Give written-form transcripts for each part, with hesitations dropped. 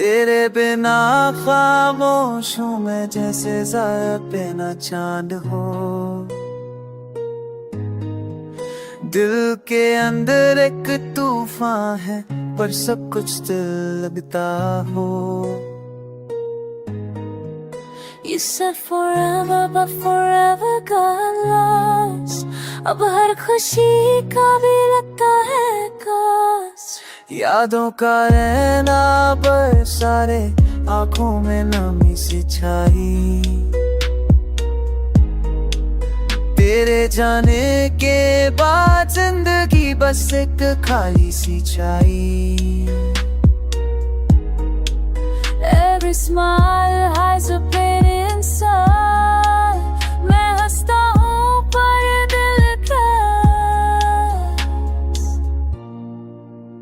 तेरे बिना खामोश हूँ मैं, जैसे ज़ाया पे ना चांद हो। दिल के अंदर एक तूफान है, पर सब कुछ दिल लगता हो। You said forever but forever got lost. अब हर खुशी का भी लगता है cost. यादों का रहना पर सारे आंखों में नमी सी छाई। तेरे जाने के बाद जिंदगी बस एक खाली सी छाई। Every smile hides a pain inside. मैं हंसता हूँ पर दिल का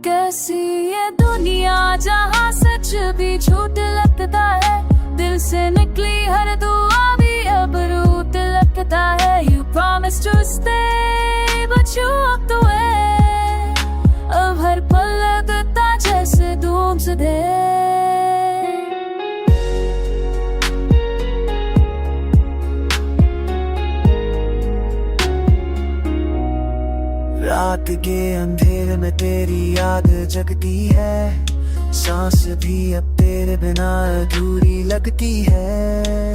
कैसी ये दुनिया जहाँ सच भी झूठ लगता है। दिल से निकली हर दुआ भी अब रूठ लगता है। You promised to stay but you walked away. अब हर पल लगता जैसे doomsday. रात के अंधेरे में तेरी याद जगती है। सांस भी अब तेरे बिना अधूरी लगती है।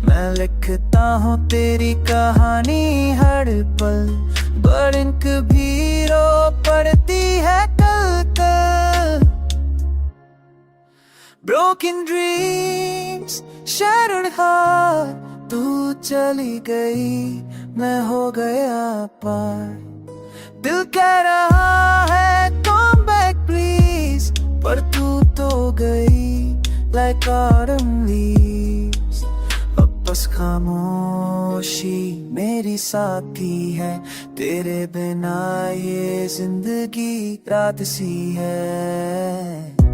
मैं लिखता हूँ तेरी कहानी हर पल, पर इंक भी रो पड़ती है कल कल। Broken dreams, shattered heart, तू चली गई मैं हो गया पार। दिल कह रहा है come back please, पर तू तो गई like autumn leaves। अब बस खामोशी मेरी साथी है, तेरे बिना ये जिंदगी रात सी है।